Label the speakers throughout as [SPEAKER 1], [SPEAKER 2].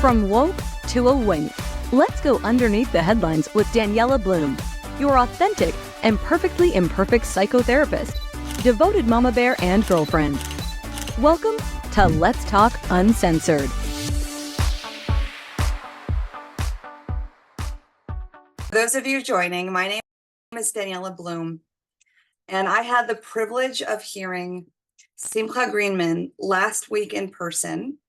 [SPEAKER 1] From woke to awake, let's go underneath the headlines with Daniela Bloom, your authentic and perfectly imperfect psychotherapist, devoted mama bear and girlfriend. Welcome to Let's Talk Uncensored.
[SPEAKER 2] For those of you joining, my name is Daniela Bloom, and I had the privilege of hearing Simcha Weinman last week in person,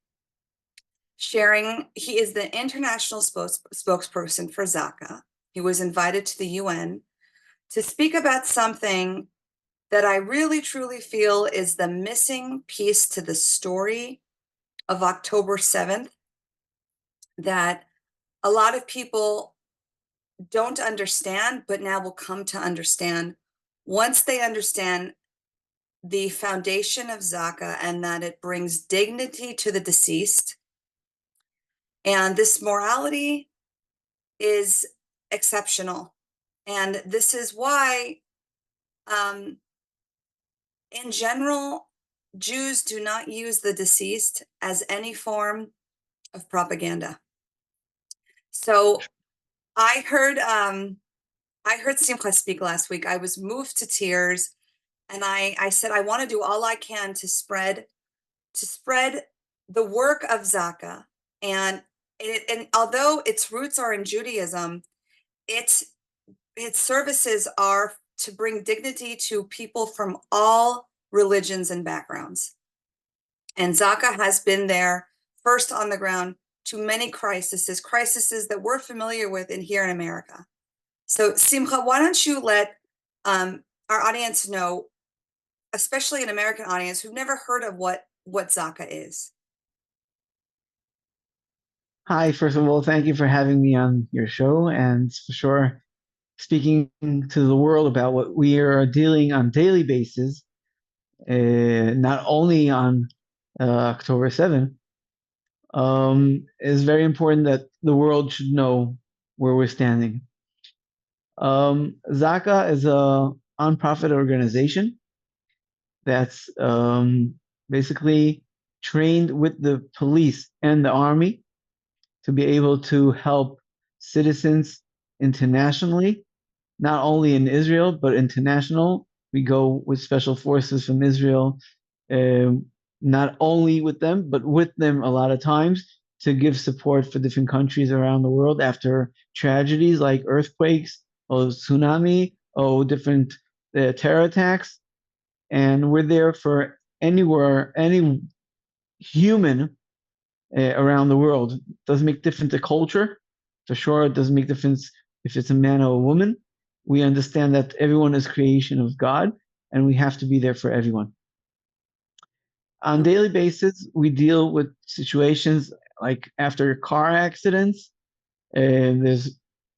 [SPEAKER 2] sharing. He is the international spokesperson for Zaka. He was invited to the UN to speak about something that I really truly feel is the missing piece to the story of October 7th, that a lot of people don't understand, but now will come to understand once they understand the foundation of Zaka and that it brings dignity to the deceased. And this morality is exceptional. And this is why, in general, Jews do not use the deceased as any form of propaganda. So I heard Simcha speak last week. I was moved to tears, and I said I want to do all I can to spread the work of Zaka. And although its roots are in Judaism, its services are to bring dignity to people from all religions and backgrounds. And Zaka has been there first on the ground to many crises that we're familiar with here in America. So Simcha, why don't you let our audience know, especially an American audience who've never heard of what Zaka is.
[SPEAKER 3] Hi, first of all, thank you for having me on your show, and for sure speaking to the world about what we are dealing on a daily basis, not only on October 7th. It's very important that the world should know where we're standing. Zaka is a nonprofit organization that's basically trained with the police and the army to be able to help citizens internationally, not only in Israel, but international. We go with special forces from Israel, not only with them, but with them a lot of times to give support for different countries around the world after tragedies like earthquakes or tsunami or different terror attacks. And we're there for any human around the world. It doesn't make difference the culture. For sure, it doesn't make difference if it's a man or a woman. We understand that everyone is creation of God, and we have to be there for everyone. On a daily basis, we deal with situations like after car accidents. There's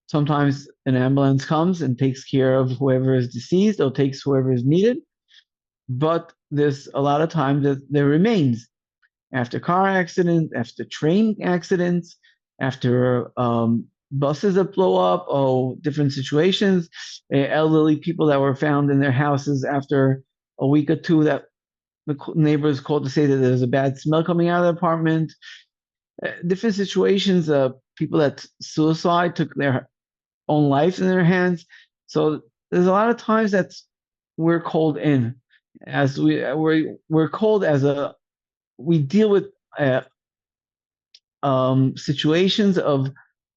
[SPEAKER 3] sometimes an ambulance comes and takes care of whoever is deceased or takes whoever is needed. But there's a lot of times that there remains after car accidents, after train accidents, after buses that blow up, or different situations, elderly people that were found in their houses after a week or two that the neighbors called to say that there's a bad smell coming out of the apartment. Different situations, people that suicide took their own life in their hands. So there's a lot of times that we're called in, as we're called as we deal with situations of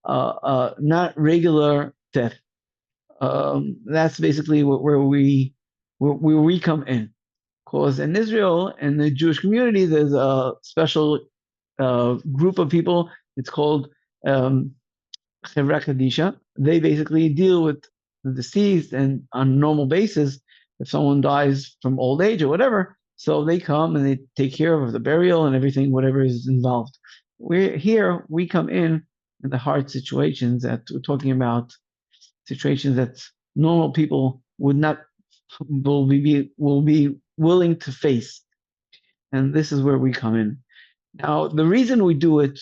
[SPEAKER 3] not regular death. That's basically where we come in. Because in Israel and the Jewish community, there's a special group of people. It's called Chevra Kadisha. They basically deal with the deceased, and on a normal basis, if someone dies from old age or whatever, so they come and they take care of the burial and everything, whatever is involved. We come in the hard situations that we're talking about, situations that normal people will be willing to face. And this is where we come in. Now, the reason we do it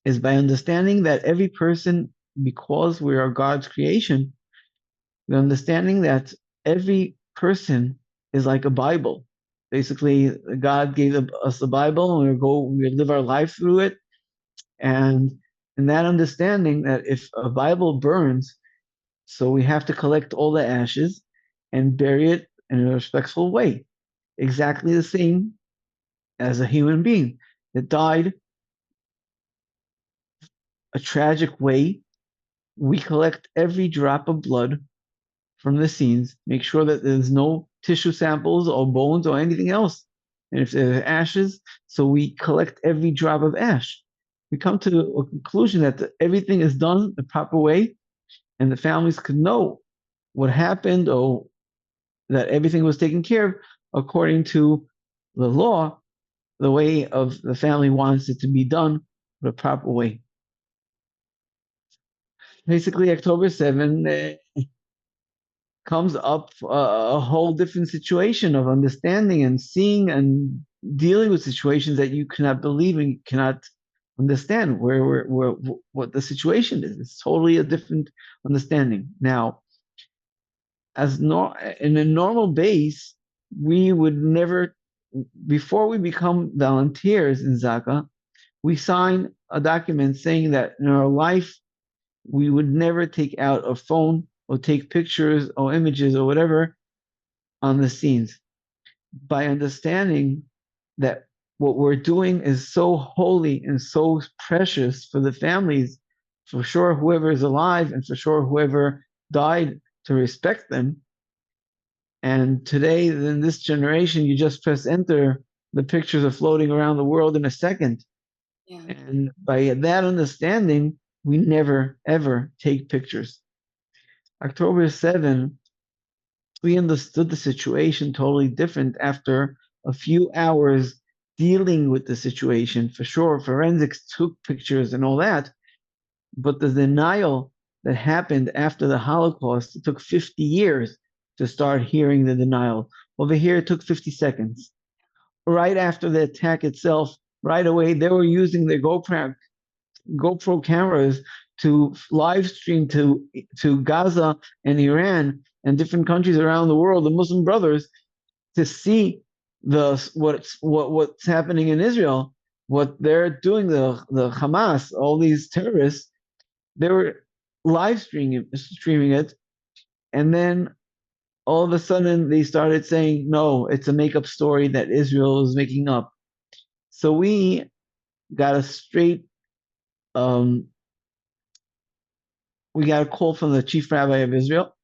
[SPEAKER 3] is by understanding that every person, because we are God's creation, the understanding that every person is like a Bible. Basically, God gave us the Bible, and we live our life through it. And in that understanding that if a Bible burns, so we have to collect all the ashes and bury it in a respectful way, exactly the same as a human being that died a tragic way. We collect every drop of blood from the scenes, make sure that there's no tissue samples or bones or anything else. And if there's ashes, so we collect every drop of ash. We come to a conclusion that everything is done the proper way, and the families could know what happened or that everything was taken care of according to the law, the way of the family wants it to be done the proper way. Basically, October 7 comes up a whole different situation of understanding and seeing and dealing with situations that you cannot believe and cannot understand where what the situation is. It's totally a different understanding. Now, in a normal base, we would never, before we become volunteers in Zaka, we sign a document saying that in our life we would never take out a phone or take pictures or images or whatever on the scenes. By understanding that what we're doing is so holy and so precious for the families, for sure whoever is alive and for sure whoever died, to respect them. And today, in this generation, you just press enter, the pictures are floating around the world in a second.
[SPEAKER 2] Yeah.
[SPEAKER 3] And by that understanding, we never, ever take pictures. October 7, we understood the situation totally different after a few hours dealing with the situation. For sure, forensics took pictures and all that, but the denial that happened after the Holocaust, it took 50 years to start hearing the denial. Over here, it took 50 seconds. Right after the attack itself, right away, they were using their GoPro cameras to live stream to Gaza and Iran and different countries around the world, the Muslim brothers, to see what's happening in Israel, what they're doing, the Hamas, all these terrorists. They were live streaming it, and then all of a sudden they started saying, no, it's a make-up story that Israel is making up. So we got a straight we got a call from the chief rabbi of Israel.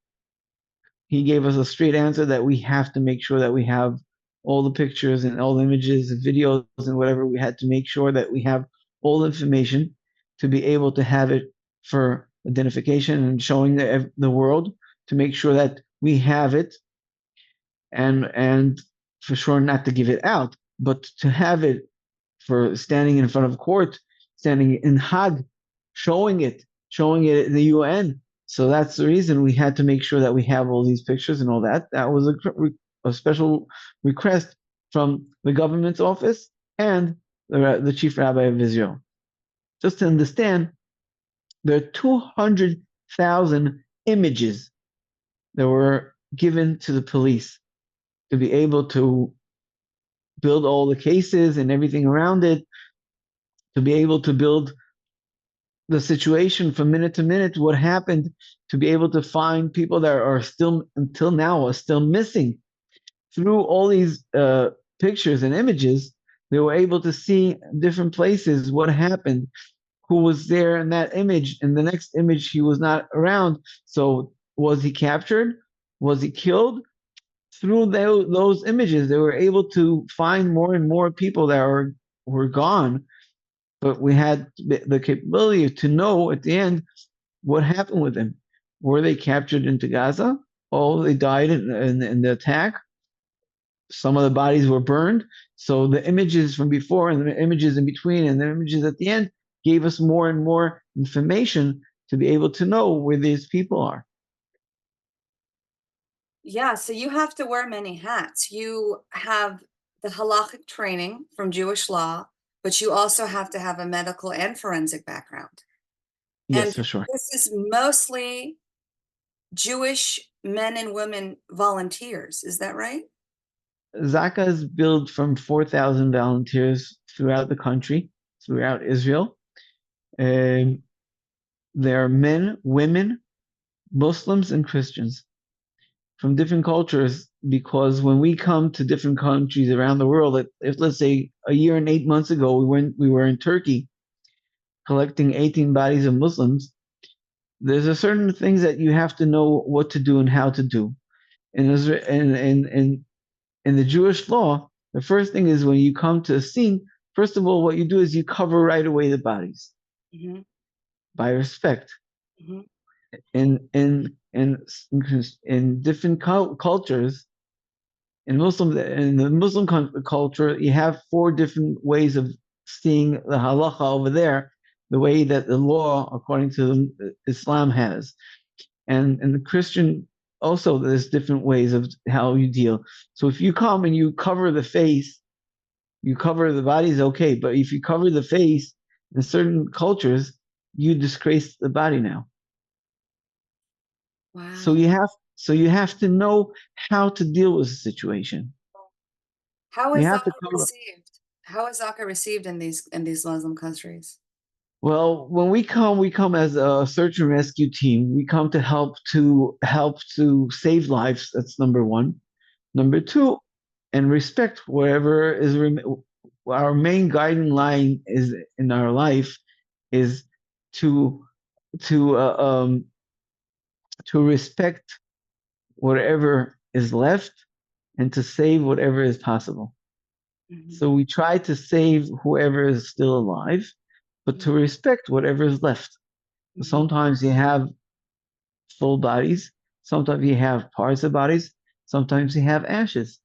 [SPEAKER 3] He gave us a straight answer that we have to make sure that we have all the pictures and all the images and videos and whatever. We had to make sure that we have all the information to be able to have it for identification and showing the world, to make sure that we have it, and for sure not to give it out, but to have it for standing in front of court, standing in Hague, showing it in the UN. So that's the reason we had to make sure that we have all these pictures and all that. That was a special request from the government's office and the chief rabbi of Israel. Just to understand, there are 200,000 images that were given to the police to be able to build all the cases and everything around it, to be able to build the situation from minute to minute, what happened, to be able to find people that are still, until now, are still missing. Through all these pictures and images, they were able to see different places what happened, who was there in that image. In the next image, he was not around. So was he captured? Was he killed? Through those images, they were able to find more and more people that were gone. But we had the capability to know at the end what happened with them. Were they captured into Gaza? Oh, they died in the attack. Some of the bodies were burned. So the images from before and the images in between and the images at the end gave us more and more information to be able to know where these people are.
[SPEAKER 2] Yeah, so you have to wear many hats. You have the halachic training from Jewish law, but you also have to have a medical and forensic background.
[SPEAKER 3] Yes,
[SPEAKER 2] And
[SPEAKER 3] for sure.
[SPEAKER 2] this is mostly Jewish men and women volunteers. Is that right?
[SPEAKER 3] Zaka is built from 4,000 volunteers throughout the country, throughout Israel. Um, there are men, women, Muslims, and Christians from different cultures, because when we come to different countries around the world, if let's say a year and 8 months ago we were in Turkey collecting 18 bodies of Muslims, there's a certain things that you have to know what to do and how to do. In Israel, in the Jewish law, the first thing is when you come to a scene, first of all, what you do is you cover right away the bodies
[SPEAKER 2] Mm-hmm.
[SPEAKER 3] by respect.
[SPEAKER 2] Mm-hmm.
[SPEAKER 3] In different cultures, in the Muslim culture, you have 4 different ways of seeing the halacha over there, the way that the law, according to Islam, has. And in the Christian, also, there's different ways of how you deal. So if you come and you cover the face, you cover the body is okay, but if you cover the face in certain cultures, you disgrace the body now. So
[SPEAKER 2] Wow.
[SPEAKER 3] you have to know how to deal with the situation.
[SPEAKER 2] How
[SPEAKER 3] You
[SPEAKER 2] is
[SPEAKER 3] have to
[SPEAKER 2] Zaka
[SPEAKER 3] cover.
[SPEAKER 2] received? How is Zaka received in these Muslim countries?
[SPEAKER 3] Well, when we come as a search and rescue team. We come to help to save lives. That's number one. Number two, and respect wherever is our main guiding line is in our life is to to uh, um, to respect whatever is left and to save whatever is possible.
[SPEAKER 2] Mm-hmm.
[SPEAKER 3] So we try to save whoever is still alive, but to respect whatever is left.
[SPEAKER 2] Mm-hmm.
[SPEAKER 3] Sometimes you have full bodies, sometimes you have parts of bodies, sometimes you have ashes.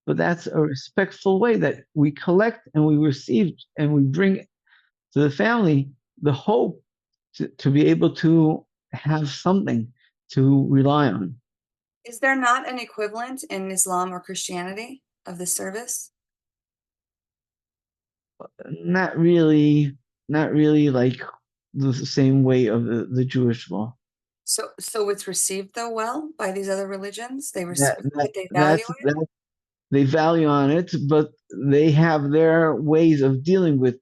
[SPEAKER 3] But that's a respectful way that we collect and we receive and we bring to the family the hope to be able to have something to rely on.
[SPEAKER 2] Is there not an equivalent in Islam or Christianity of this service?
[SPEAKER 3] Not really, not really like the same way of the Jewish law.
[SPEAKER 2] So it's received though well by these other religions? They
[SPEAKER 3] That,
[SPEAKER 2] respect
[SPEAKER 3] that
[SPEAKER 2] it, they value it?
[SPEAKER 3] that they value on it, but they have their ways of dealing with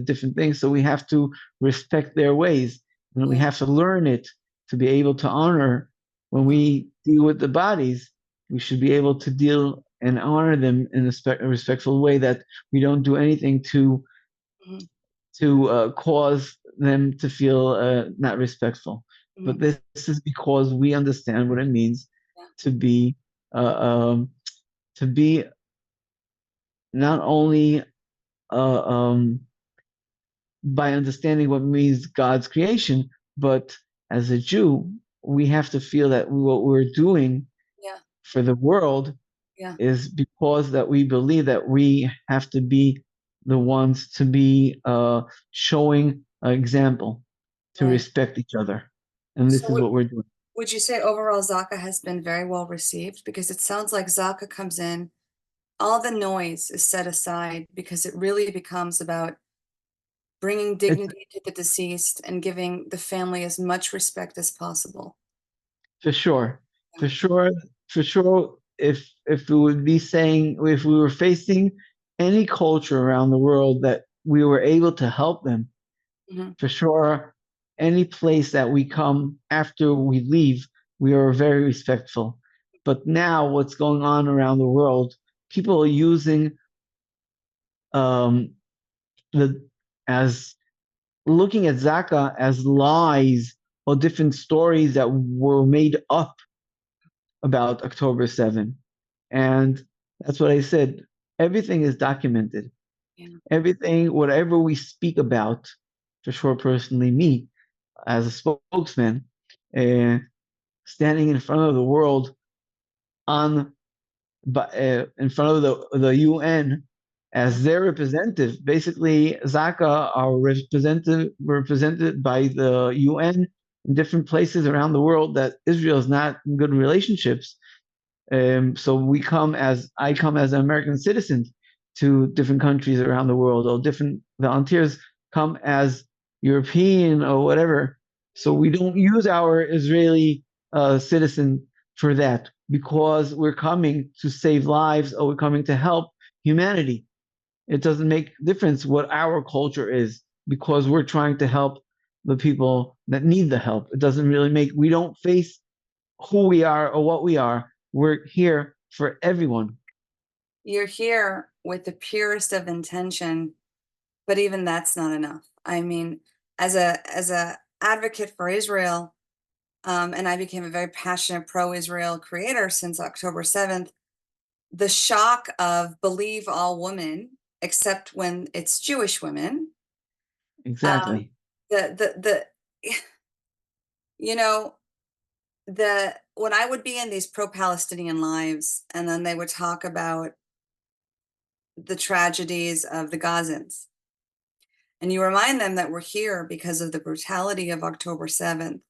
[SPEAKER 3] different things. So we have to respect their ways, and we
[SPEAKER 2] Yeah.
[SPEAKER 3] have to learn it to be able to honor. When we deal with the bodies, we should be able to deal and honor them in a respectful way. That we don't do anything
[SPEAKER 2] Mhm.
[SPEAKER 3] to cause them to feel not respectful. But
[SPEAKER 2] Mhm.
[SPEAKER 3] this is because we understand what it means
[SPEAKER 2] Yeah.
[SPEAKER 3] to be uh, um, to be not only by understanding what means God's creation, but as a Jew, we have to feel that what we're doing
[SPEAKER 2] Yeah.
[SPEAKER 3] for the world
[SPEAKER 2] Yeah.
[SPEAKER 3] is because that we believe that we have to be the ones to be showing an example to
[SPEAKER 2] Right.
[SPEAKER 3] respect each other. And
[SPEAKER 2] So
[SPEAKER 3] this is what we're doing.
[SPEAKER 2] would you say overall Zaka has been very well received? Because it sounds like Zaka comes in, all the noise is set aside because it really becomes about bringing
[SPEAKER 3] It's
[SPEAKER 2] dignity to the deceased and giving the family as much respect as possible.
[SPEAKER 3] for sure,
[SPEAKER 2] Yeah.
[SPEAKER 3] for sure, for sure. If we would be saying, if we were facing any culture around the world that we were able to help them,
[SPEAKER 2] Mm-hmm.
[SPEAKER 3] for sure, any place that we come after we leave, we are very respectful. But now, what's going on around the world? People are using um, the as looking at Zaka as lies or different stories that were made up about October 7. And that's what I said. Everything is documented.
[SPEAKER 2] Yeah.
[SPEAKER 3] Everything, whatever we speak about, for sure, personally, me as a spokesman, uh, standing in front of the world on, in front of the UN as their representative. Basically, Zaka are represented by the UN in different places around the world that Israel is not in good relationships. So I come as an American citizen to different countries around the world, or different volunteers come as European or whatever. So we don't use our Israeli citizen for that because we're coming to save lives or we're coming to help humanity. It doesn't make difference what our culture is because we're trying to help the people that need the help. It doesn't really we don't face who we are or what we are. We're here for everyone.
[SPEAKER 2] You're here with the purest of intention, but even that's not enough. I mean, as a advocate for Israel, and I became a very passionate pro-Israel creator since October 7th, the shock of believe all women, except when it's Jewish women.
[SPEAKER 3] Exactly.
[SPEAKER 2] The you know, when I would be in these pro-Palestinian lives, and then they would talk about the tragedies of the Gazans, and you remind them that we're here because of the brutality of October 7th.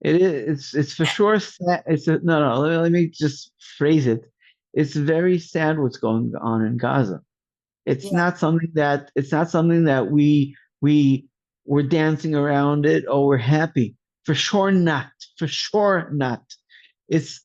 [SPEAKER 3] It is. It's for sure sad. No. Let me just phrase it. It's very sad what's going on in Gaza. It's
[SPEAKER 2] Yeah.
[SPEAKER 3] not something that we're dancing around it or we're happy. For sure not. For sure not. It's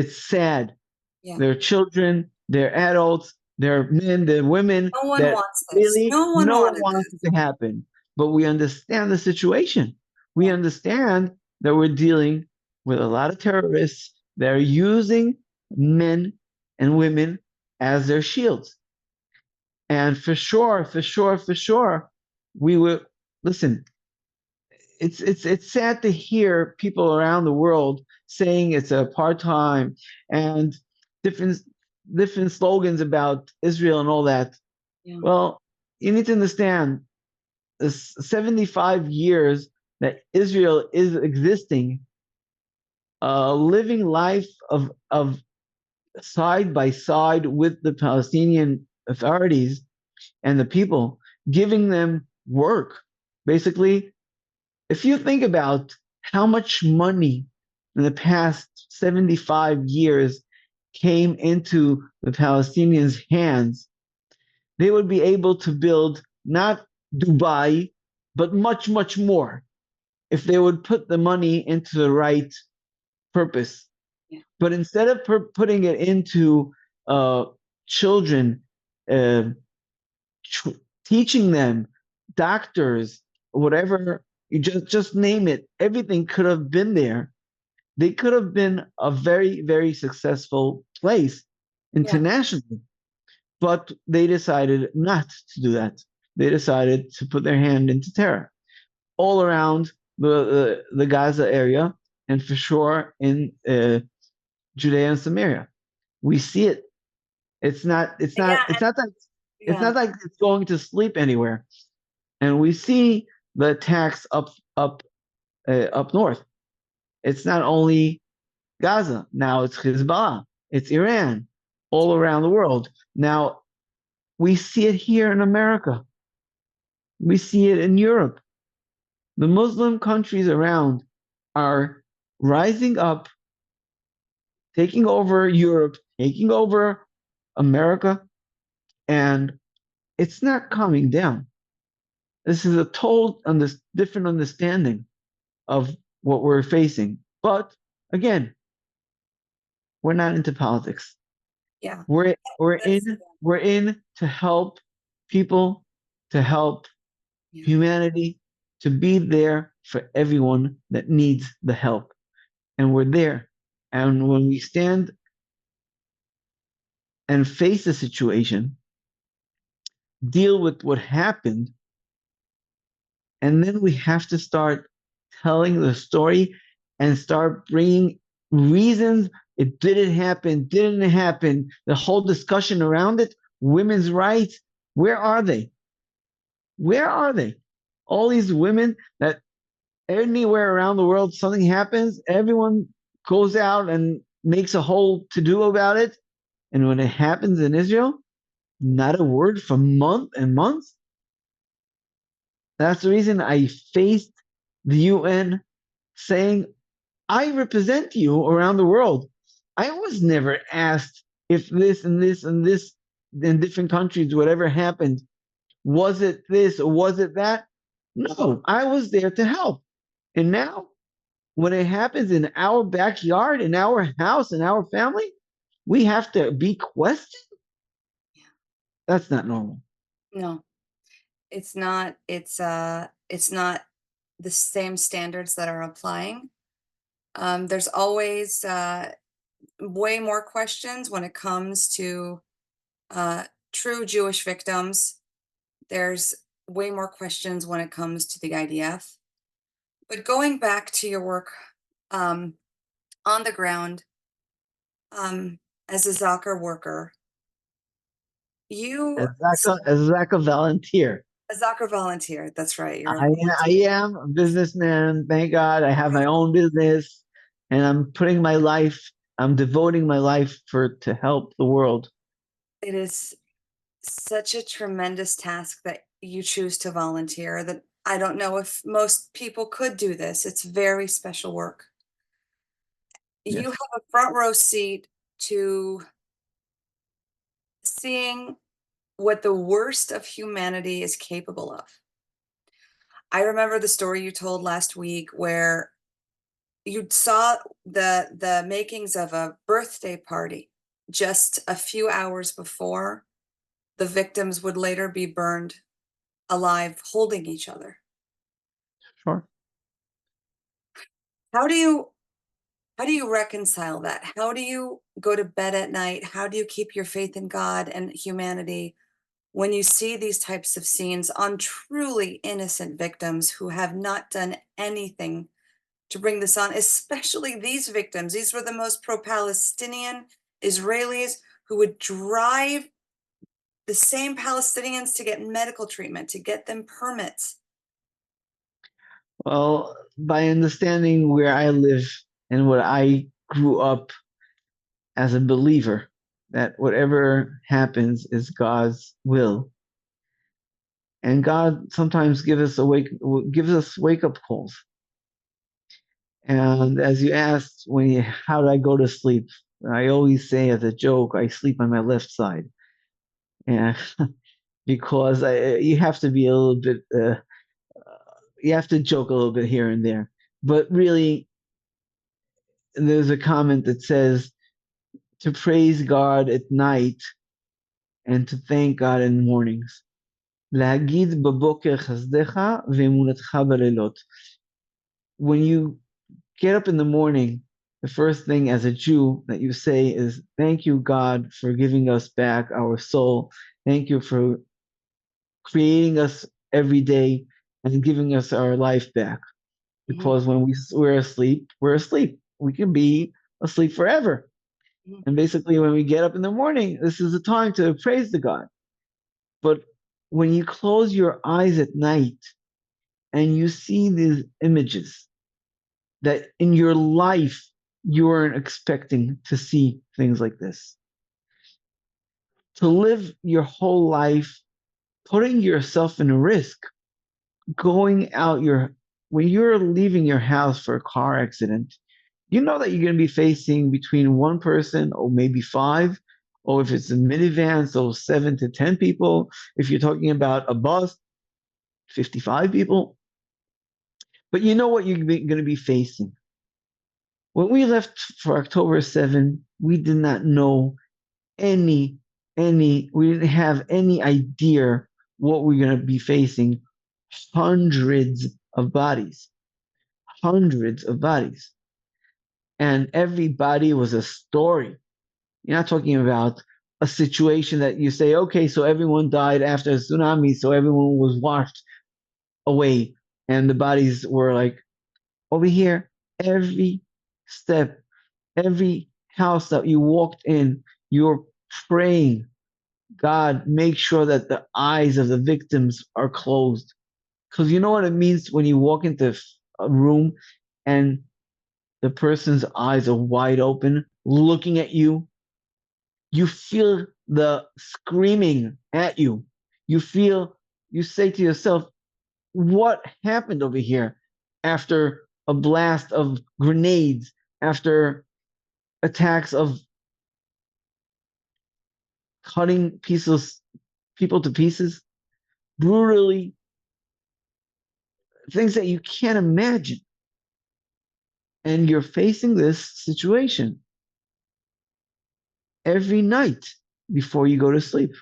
[SPEAKER 3] sad.
[SPEAKER 2] Yeah.
[SPEAKER 3] They're children, they're adults, they're men, they're women.
[SPEAKER 2] No one
[SPEAKER 3] that
[SPEAKER 2] wants this.
[SPEAKER 3] really
[SPEAKER 2] No one wanted
[SPEAKER 3] wants
[SPEAKER 2] this.
[SPEAKER 3] it to happen. But we understand the situation. We understand that we're dealing with a lot of terrorists that are using men and women as their shields. And for sure, we will listen. It's sad to hear people around the world saying it's apartheid and different slogans about Israel and all that.
[SPEAKER 2] Yeah.
[SPEAKER 3] Well, you need to understand the 75 years that Israel is existing, living life of side by side with the Palestinian authorities and the people, giving them work. Basically, if you think about how much money in the past 75 years came into the Palestinians' hands, they would be able to build not Dubai, but much, much more if they would put the money into the right purpose.
[SPEAKER 2] Yeah.
[SPEAKER 3] But instead of putting it into children, teaching them, doctors, whatever, you just name it, everything could have been there. They could have been a very, very successful place internationally. But they decided not to do that. They decided to put their hand into terror all around the Gaza area, and for sure in Judea and Samaria. We see it. It's not like it's going to sleep anywhere. And we see the attacks up north. It's not only Gaza. Now it's Hezbollah. It's Iran. All around the world. Now we see it here in America. We see it in Europe. The Muslim countries around are rising up, taking over Europe, taking over America, and it's not coming down. This is a total different understanding of what we're facing. But again, we're not into politics.
[SPEAKER 2] Yeah.
[SPEAKER 3] We're in to help people, to help humanity, to be there for everyone that needs the help. And we're there. And when we stand and face the situation, deal with what happened, and then we have to start telling the story and start bringing reasons it didn't happen, the whole discussion around it, women's rights, where are they? Where are they? All these women that anywhere around the world something happens, everyone goes out and makes a whole to-do about it. And when it happens in Israel, not a word for months and months. That's the reason I faced the UN saying, I represent you around the world. I was never asked if this and this and this in different countries, whatever happened, was it this or was it that? No, I was there to help. And now, when it happens in our backyard, in our house, in our family, we have to be questioned? That's not normal.
[SPEAKER 2] No, it's not. It's not the same standards that are applying. There's always way more questions when it comes to true Jewish victims. There's way more questions when it comes to the IDF. But going back to your work on the ground as a Zaka worker, you,
[SPEAKER 3] As Zaka volunteer.
[SPEAKER 2] a Zaka volunteer, that's right. You're a
[SPEAKER 3] I am a businessman. Thank God I have my own business, and I'm devoting my life to help the world.
[SPEAKER 2] It is such a tremendous task that you choose to volunteer that I don't know if most people could do this. It's very special work.
[SPEAKER 3] Yes.
[SPEAKER 2] You have a front row seat to seeing what the worst of humanity is capable of. I remember the story you told last week where you saw the makings of a birthday party just a few hours before the victims would later be burned alive holding each other.
[SPEAKER 3] Sure.
[SPEAKER 2] How do you reconcile that? How do you go to bed at night? How do you keep your faith in God and humanity when you see these types of scenes on truly innocent victims who have not done anything to bring this on, especially these victims? These were the most pro-Palestinian Israelis who would drive the same Palestinians to get medical treatment, to get them permits.
[SPEAKER 3] Well, by understanding where I live and what I grew up as a believer, that whatever happens is God's will. And God sometimes gives us wake up calls. And as you asked, how do I go to sleep? I always say as a joke, I sleep on my left side. And because you have to be a little bit, you have to joke a little bit here and there. But really, there's a comment that says to praise God at night and to thank God in the mornings. להגיד בבוקר חסדך ואמונתך בלילות. When you get up in the morning, the first thing as a Jew that you say is, thank you, God, for giving us back our soul. Thank you for creating us every day and giving us our life back. Because when we're asleep, we're asleep. We can be asleep forever. And basically, when we get up in the morning, this is the time to praise the God. But when you close your eyes at night and you see these images that in your life you weren't expecting to see things like this, to live your whole life putting yourself in a risk, going out when you're leaving your house for a car accident, you know that you're going to be facing between one person or maybe five, or if it's a minivan, so 7 to 10 people. If you're talking about a bus, 55 people. But you know what you're going to be facing. When we left for October 7, we did not know we didn't have any idea what we're going to be facing. Hundreds of bodies. And every body was a story. You're not talking about a situation that you say, okay, so everyone died after a tsunami, so everyone was washed away, and the bodies were like over here. Every step, every house that you walked in, you're praying, God, make sure that the eyes of the victims are closed. Because you know what it means when you walk into a room and the person's eyes are wide open, looking at you. You feel the screaming at you. You say to yourself, what happened over here after a blast of grenades, after attacks of cutting people to pieces, brutally, things that you can't imagine. And you're facing this situation every night before you go to sleep.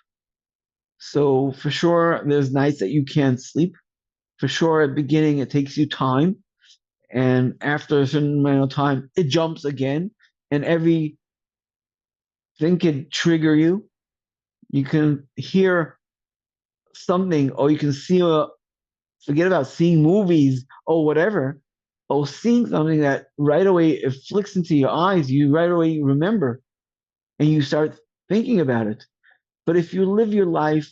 [SPEAKER 3] So for sure, there's nights that you can't sleep. for sure, at the beginning, it takes you time. And after a certain amount of time, it jumps again. And every thing can trigger you. You can hear something, or you can see forget about seeing movies or whatever, or seeing something that right away it flicks into your eyes, you right away remember, and you start thinking about it. But if you live your life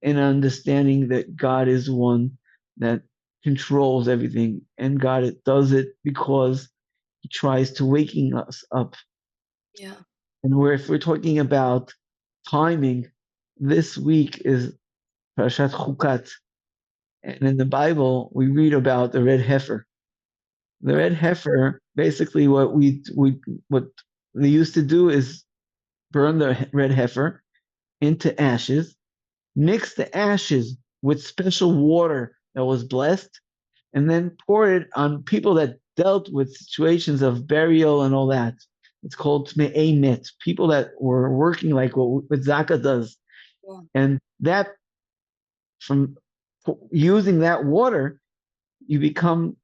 [SPEAKER 3] in understanding that God is one that controls everything, and God does it because He tries to waking us up.
[SPEAKER 2] Yeah.
[SPEAKER 3] And if we're talking about timing, this week is Parashat Chukat. And in the Bible, we read about the red heifer. The red heifer, basically what what they used to do is burn the red heifer into ashes, mix the ashes with special water that was blessed, and then pour it on people that dealt with situations of burial and all that. It's called Tme'ei Met, people that were working like what Zaka does.
[SPEAKER 2] Yeah.
[SPEAKER 3] And that, from using that water, you become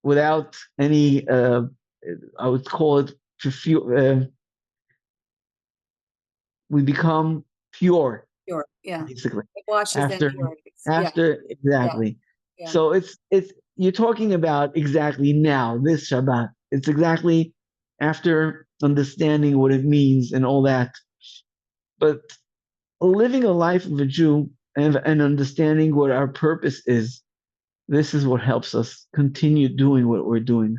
[SPEAKER 3] without any, I would call it, we become pure,
[SPEAKER 2] Sure. Yeah.
[SPEAKER 3] basically.
[SPEAKER 2] It washes the
[SPEAKER 3] After,
[SPEAKER 2] impurities. Yeah.
[SPEAKER 3] exactly.
[SPEAKER 2] Yeah.
[SPEAKER 3] So it's you're talking about exactly now, this Shabbat. It's exactly after understanding what it means and all that. But living a life of a Jew and understanding what our purpose is, this is what helps us continue doing what we're doing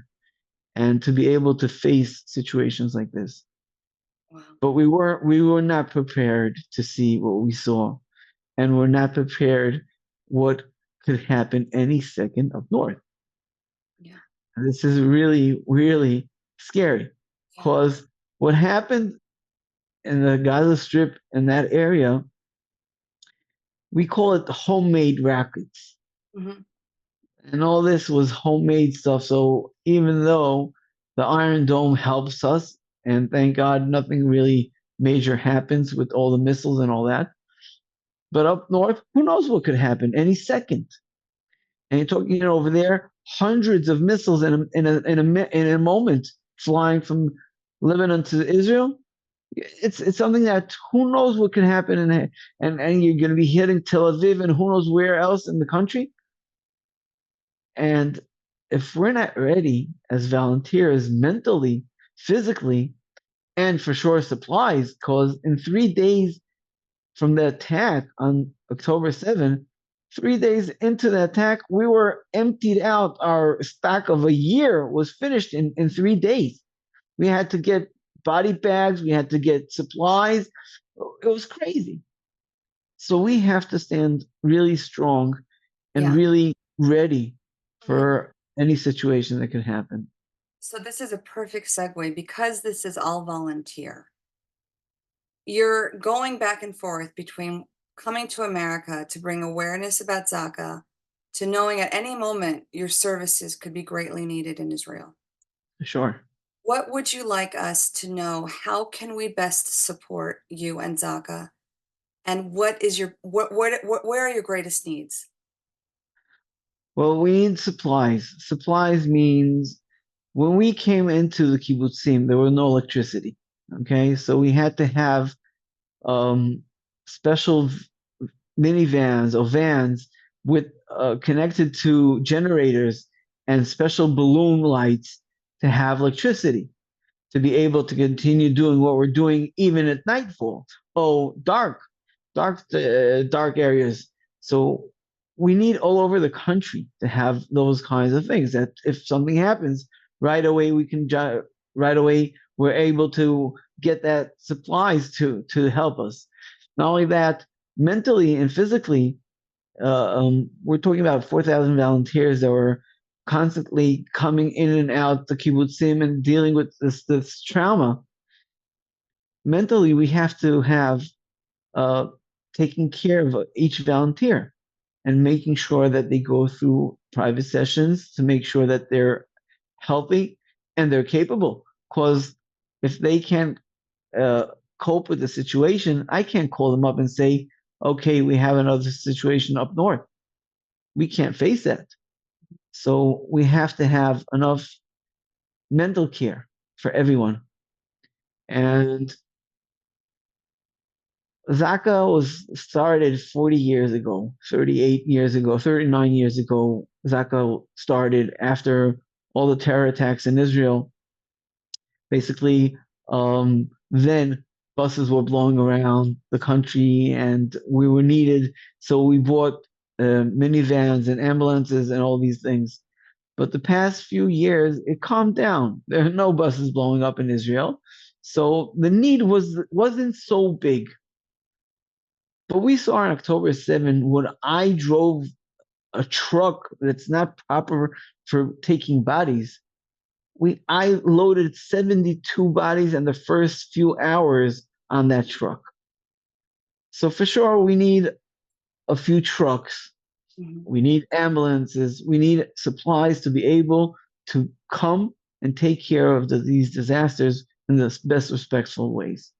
[SPEAKER 3] and to be able to face situations like this.
[SPEAKER 2] Wow.
[SPEAKER 3] But we were not prepared to see what we saw, and we're not prepared what could happen any second up north.
[SPEAKER 2] Yeah.
[SPEAKER 3] And this is really, really scary, because what happened in the Gaza Strip in that area, we call it the homemade rockets.
[SPEAKER 2] Mm-hmm.
[SPEAKER 3] And all this was homemade stuff. So even though the Iron Dome helps us, and thank God nothing really major happens with all the missiles and all that, but up north, who knows what could happen any second? And you're talking over there, hundreds of missiles in a moment flying from Lebanon to Israel. It's something that who knows what can happen, and you're going to be hitting Tel Aviv and who knows where else in the country. And if we're not ready as volunteers mentally, physically, and for sure supplies, because in 3 days from the attack on October 7th, 3 days into the attack, we were emptied out. Our stock of a year was finished in 3 days. We had to get body bags, we had to get supplies. It was crazy. So we have to stand really strong and really ready for any situation that could happen.
[SPEAKER 2] So this is a perfect segue because this is all volunteer. You're going back and forth between coming to America to bring awareness about Zaka to knowing at any moment your services could be greatly needed in Israel.
[SPEAKER 3] Sure.
[SPEAKER 2] What would you like us to know? How can we best support you and Zaka? And what is your where are your greatest needs?
[SPEAKER 3] Well, we need supplies. Supplies means when we came into the kibbutzim, there was no electricity. Okay, so we had to have special minivans or vans with connected to generators and special balloon lights to have electricity, to be able to continue doing what we're doing even at nightfall. Oh, dark areas. So we need all over the country to have those kinds of things. That if something happens, right away we can right away we're able to get that supplies to help us. Not only that, mentally and physically, we're talking about 4,000 volunteers that were constantly coming in and out the kibbutzim and dealing with this trauma. Mentally, we have to have taking care of each volunteer and making sure that they go through private sessions to make sure that they're healthy and they're capable. Because if they can't cope with the situation, I can't call them up and say, okay, we have another situation up north. we can't face that. So we have to have enough mental care for everyone. And Zaka was started 40 years ago, 38 years ago, 39 years ago. Zaka started after all the terror attacks in Israel. Basically, then buses were blowing around the country and we were needed. So we bought minivans and ambulances and all these things. But the past few years, it calmed down. There are no buses blowing up in Israel. So the need wasn't so big. But we saw on October 7 when I drove a truck that's not proper for taking bodies. I loaded 72 bodies in the first few hours on that truck. So for sure, we need a few trucks. We need ambulances. We need supplies to be able to come and take care of these disasters in the best respectful ways.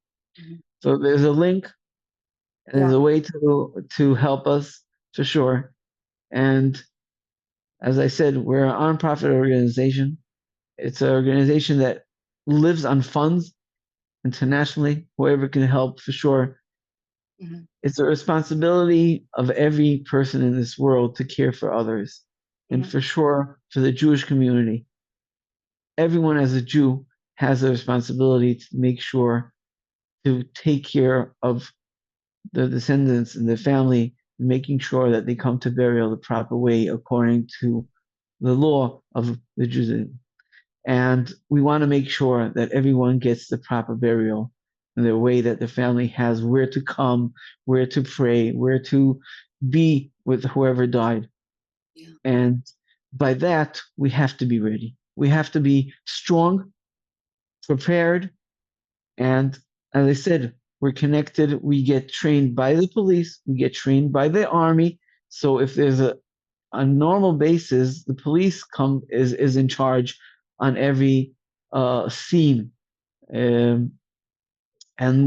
[SPEAKER 3] So there's a link. There's a way to help us for sure. And as I said, we're a nonprofit organization. It's an organization that lives on funds internationally. Whoever can help for sure. It's a responsibility of every person in this world to care for others. And for sure, for the Jewish community, everyone as a Jew has a responsibility to make sure to take care of the descendants and the family, making sure that they come to burial the proper way according to the law of the Jews. And we want to make sure that everyone gets the proper burial in the way that the family has where to come, where to pray, where to be with whoever died. And by that, we have to be ready. We have to be strong, prepared, and as I said, we're connected. We get trained by the police. We get trained by the army. So if there's a normal basis, the police is in charge on every scene, and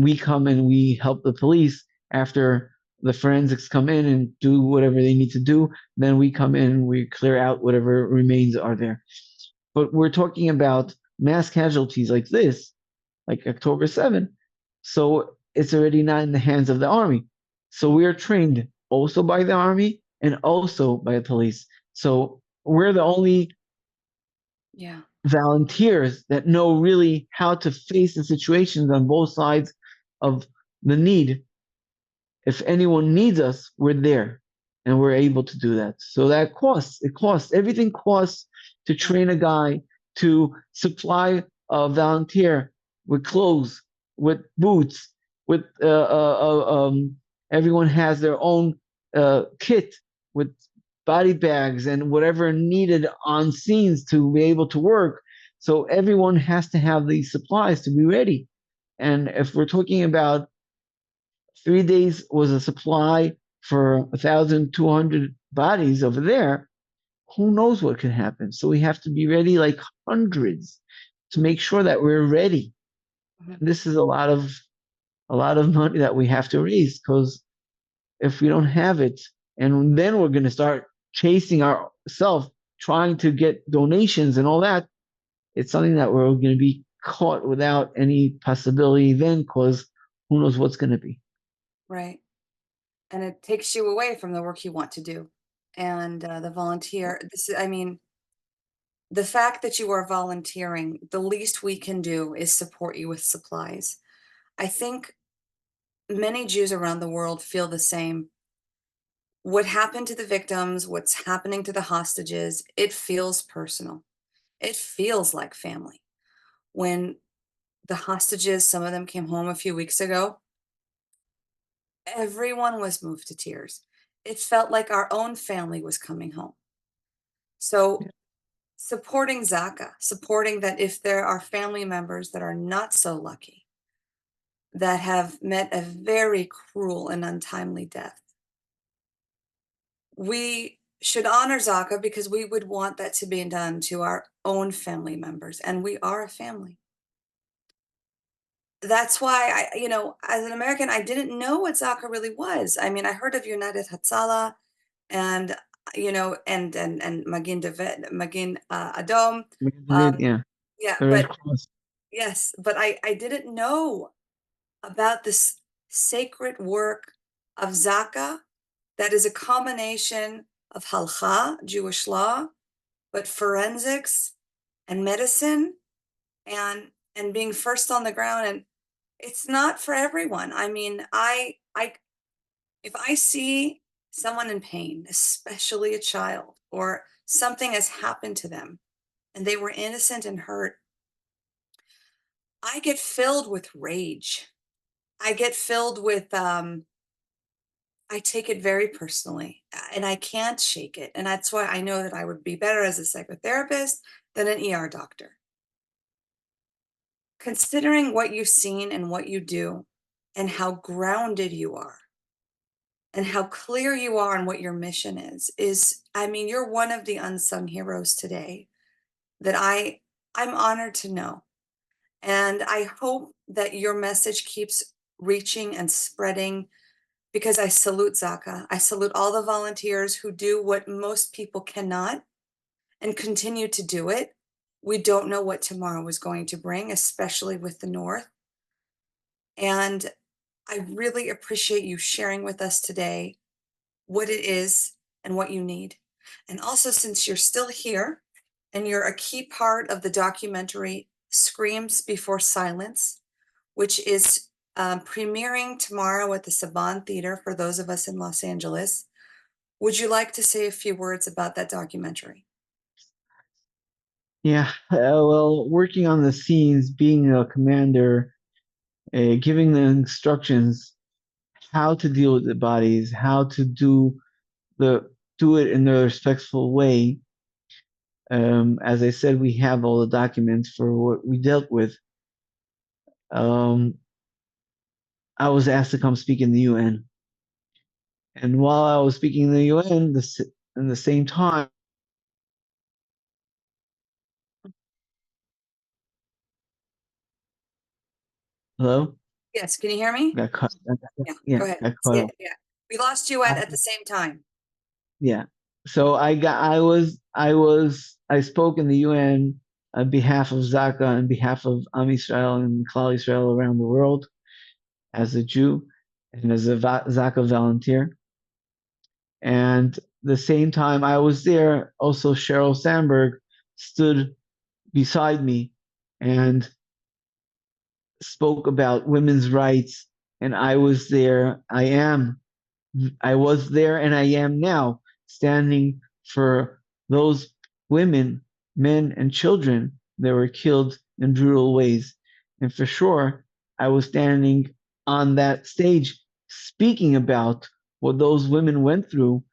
[SPEAKER 3] we come and we help the police after the forensics come in and do whatever they need to do. Then we come in and we clear out whatever remains are there. But we're talking about mass casualties like this, like October 7. So it's already not in the hands of the army. So we are trained also by the army and also by the police. So we're the only volunteers that know really how to face the situations on both sides of the need. If anyone needs us, we're there and we're able to do that. So that costs. It costs. Everything costs to train a guy, to supply a volunteer with clothes, with boots, with everyone has their own kit with body bags and whatever needed on scenes to be able to work. So everyone has to have these supplies to be ready. And if we're talking about 3 days was a supply for 1,200 bodies over there, who knows what could happen? So we have to be ready like hundreds to make sure that we're ready. This is a lot of money that we have to raise, because if we don't have it, and then we're going to start chasing ourselves, trying to get donations and all that, it's something that we're going to be caught without any possibility then, because who knows what's going to be.
[SPEAKER 2] Right. And it takes you away from the work you want to do. And the volunteer, the fact that you are volunteering, the least we can do is support you with supplies. I think many Jews around the world feel the same. What happened to the victims, what's happening to the hostages, it feels personal. It feels like family. When the hostages, some of them came home a few weeks ago, everyone was moved to tears. It felt like our own family was coming home. So supporting Zaka, supporting that if there are family members that are not so lucky, that have met a very cruel and untimely death, we should honor Zaka because we would want that to be done to our own family members, and we are a family. That's why as an American, I didn't know what Zaka really was. I mean, I heard of United Hatzalah, and and Magin Adom.
[SPEAKER 3] Yeah,
[SPEAKER 2] Yeah,
[SPEAKER 3] the Red
[SPEAKER 2] but
[SPEAKER 3] Cross.
[SPEAKER 2] yes, but I didn't know about this sacred work of Zaka that is a combination of halcha, Jewish law, but forensics and medicine and being first on the ground. And it's not for everyone. I mean, I if I see someone in pain, especially a child, or something has happened to them and they were innocent and hurt, I get filled with rage. I get filled with I take it very personally and I can't shake it. And that's why I know that I would be better as a psychotherapist than an ER doctor. Considering what you've seen and what you do and how grounded you are and how clear you are on what your mission is, I mean, you're one of the unsung heroes today that I'm honored to know. And I hope that your message keeps reaching and spreading, because I salute Zaka. I salute all the volunteers who do what most people cannot and continue to do it. We don't know what tomorrow is going to bring, especially with the North. And I really appreciate you sharing with us today what it is and what you need. And also, since you're still here and you're a key part of the documentary Screams Before Silence, which is premiering tomorrow at the Saban Theater for those of us in Los Angeles, would you like to say a few words about that documentary?
[SPEAKER 3] Yeah, well, working on the scenes, being a commander, giving the instructions how to deal with the bodies, how to do it in a respectful way. As I said, we have all the documents for what we dealt with. I was asked to come speak in the UN, and while I was speaking in the UN, in the same time, hello,
[SPEAKER 2] Yes, can you hear me?
[SPEAKER 3] got cut.
[SPEAKER 2] Yeah,
[SPEAKER 3] Yeah,
[SPEAKER 2] go ahead.
[SPEAKER 3] got cut off.
[SPEAKER 2] Yeah, we lost you at the same time.
[SPEAKER 3] Yeah. So I spoke in the UN on behalf of Zaka, on behalf of Am Yisrael and Klal Yisrael around the world, as a Jew and as a Zaka volunteer. And the same time I was there, also Sheryl Sandberg stood beside me and spoke about women's rights. And I was there. I was there and I am now standing for those women, men, and children that were killed in brutal ways. And for sure, I was standing on that stage speaking about what those women went through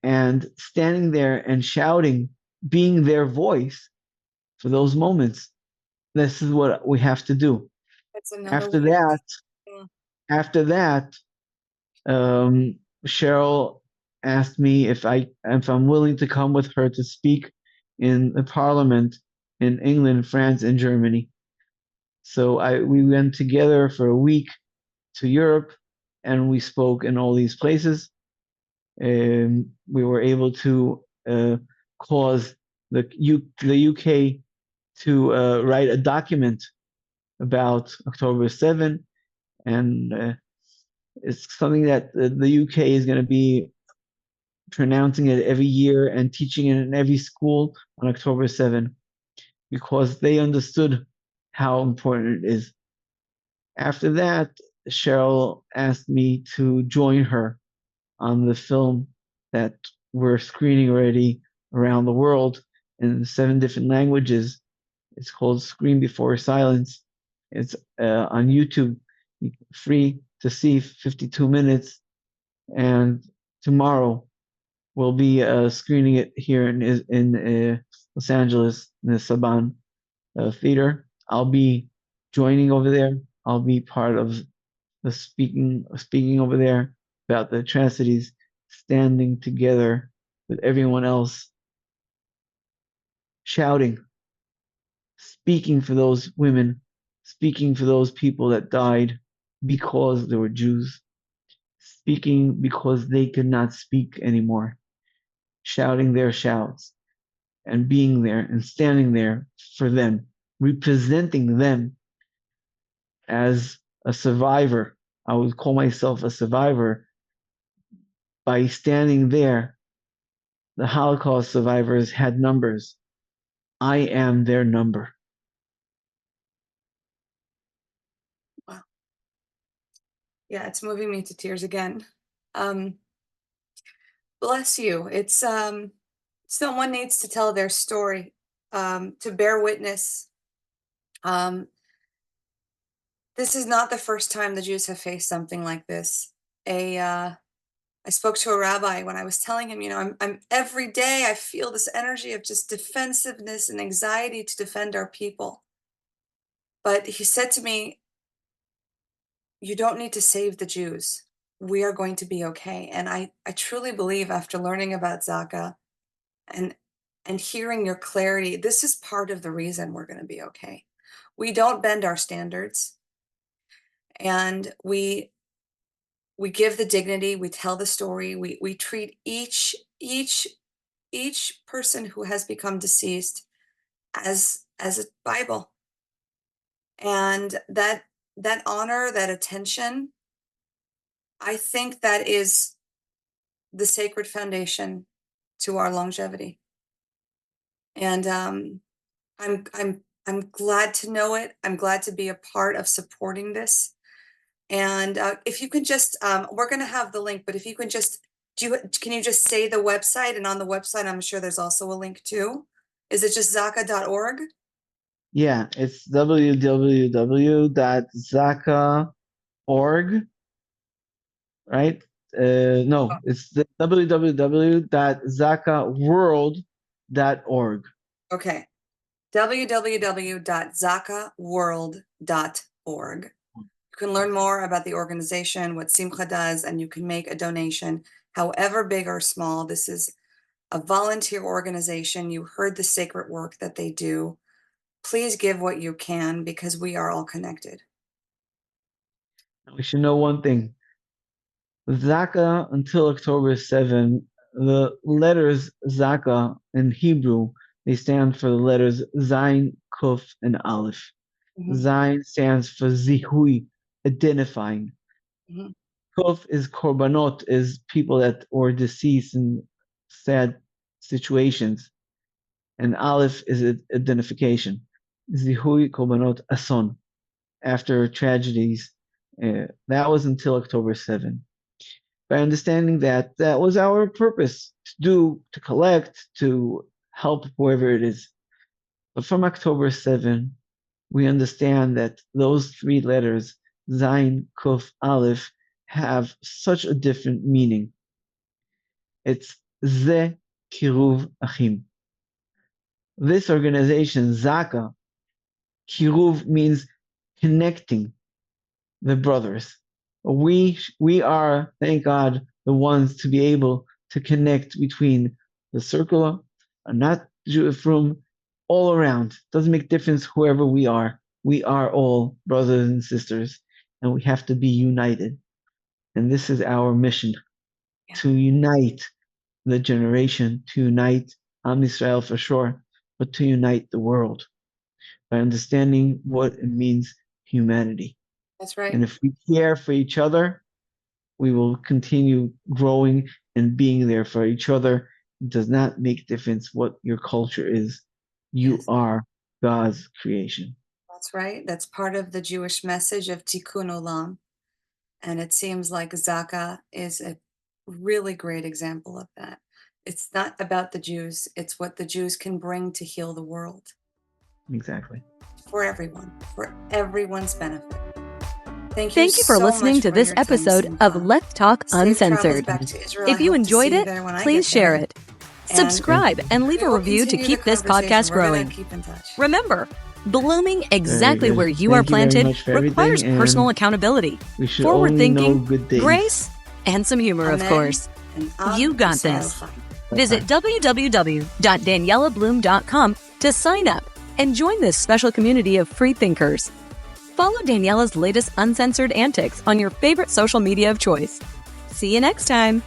[SPEAKER 3] and standing there and shouting, being their voice for those moments. This is what we have to do.
[SPEAKER 2] That's another
[SPEAKER 3] After
[SPEAKER 2] way.
[SPEAKER 3] that,
[SPEAKER 2] Yeah.
[SPEAKER 3] after that, um, Cheryl asked me if I'm willing to come with her to speak in the parliament in England, France, and Germany. So we went together for a week to Europe, and we spoke in all these places. We were able to cause the UK to write a document about October 7, and it's something that the UK is going to be pronouncing it every year and teaching it in every school on October 7, because they understood how important it is. After that, Cheryl asked me to join her on the film that we're screening already around the world in 7 different languages. It's called Scream Before Silence. It's on YouTube, free to see, 52 minutes. And tomorrow we'll be screening it here in Los Angeles in the Saban Theater. I'll be joining over there. I'll be part of the speaking over there about the atrocities, standing together with everyone else, shouting, speaking for those women, speaking for those people that died because they were Jews, speaking because they could not speak anymore. shouting their shouts and being there and standing there for them, representing them as a survivor. I would call myself a survivor by standing there. The Holocaust survivors had numbers. I am their number.
[SPEAKER 2] Wow. Yeah, it's moving me to tears again. Bless you. It's someone needs to tell their story, to bear witness. This is not the first time the Jews have faced something like this. I spoke to a rabbi when I was telling him, I'm every day I feel this energy of just defensiveness and anxiety to defend our people. But he said to me, you don't need to save the Jews. We are going to be okay. And I truly believe, after learning about Zaka and hearing your clarity, this is part of the reason we're going to be okay. We don't bend our standards, and we give the dignity, we tell the story, we treat each person who has become deceased as a Bible. And that honor, that attention, I think that is the sacred foundation to our longevity. And I'm glad to know it. I'm glad to be a part of supporting this. And if you can just, we're going to have the link, but if you can just, can you just say the website? And on the website, I'm sure there's also a link too. Is it just zaka.org?
[SPEAKER 3] Yeah, it's www.zaka.org, right? No, it's the www.zakaworld.org.
[SPEAKER 2] Okay. www.zakaworld.org. You can learn more about the organization, what Simcha does, and you can make a donation, however big or small. This is a volunteer organization. You heard the sacred work that they do. Please give what you can, because we are all connected.
[SPEAKER 3] We should know one thing. Zaka, until October 7, the letters Zaka in Hebrew, they stand for the letters Zayin, Kuf, and Aleph. Zayin stands for Zihui, identifying. Kuf is korbanot, is people that were deceased in sad situations. And Aleph is identification. Zihui, korbanot, ason, after tragedies. That was until October 7. By understanding that was our purpose, to collect, to help whoever it is. But from October 7, we understand that those three letters, Zayin, Kuf, Aleph, have such a different meaning. It's Ze Kiruv Achim. This organization, Zaka, Kiruv means connecting the brothers. We are, thank God, the ones to be able to connect between the circle, not Jewish room, all around. Doesn't make difference whoever we are. We are all brothers and sisters, and we have to be united. And this is our mission, to unite the generation, to unite Am Yisrael for sure, but to unite the world by understanding what it means, humanity.
[SPEAKER 2] That's right.
[SPEAKER 3] And if we care for each other, we will continue growing and being there for each other. It does not make difference what your culture is. You are God's creation.
[SPEAKER 2] That's right. That's part of the Jewish message of Tikkun Olam. And it seems like Zaka is a really great example of that. It's not about the Jews. It's what the Jews can bring to heal the world.
[SPEAKER 3] Exactly.
[SPEAKER 2] For everyone, for everyone's benefit. Thank
[SPEAKER 1] you for listening to this episode of Let's Talk Uncensored. If you enjoyed it, please share it. Subscribe and leave a review to keep this podcast growing. Remember, blooming exactly where you are planted requires personal accountability, forward thinking, grace, and some humor, of course. You got this. Visit www.daniellabloom.com to sign up and join this special community of free thinkers. Follow Daniella's latest uncensored antics on your favorite social media of choice. See you next time.